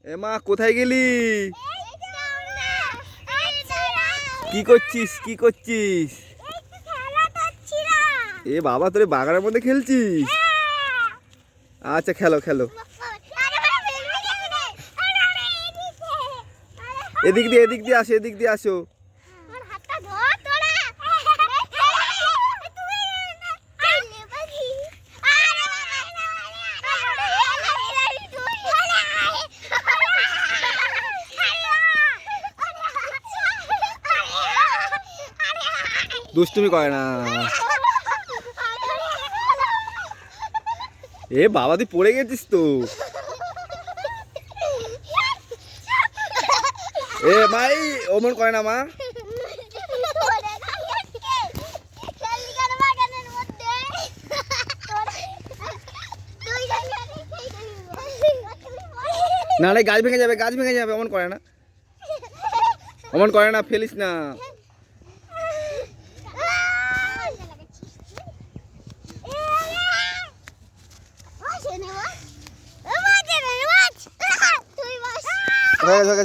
মা কোথায় গেলি? কি করছিস কি করছিস? এ বাবা তোর বাগানের মধ্যে খেলছিস? আচ্ছা খেলো খেলো। এদিক দিয়ে আসো, এদিক দিয়ে আসো। দুষ্টুমি করে না। এ বাবা তুই পড়ে গেছিস তো। এ মাই অমন করে না মা। না রে গাছ ভেঙে যাবে, গাছ ভেঙে যাবে। অমন করে না, অমন করে না, ফেলিস না। হয়ে গেছে,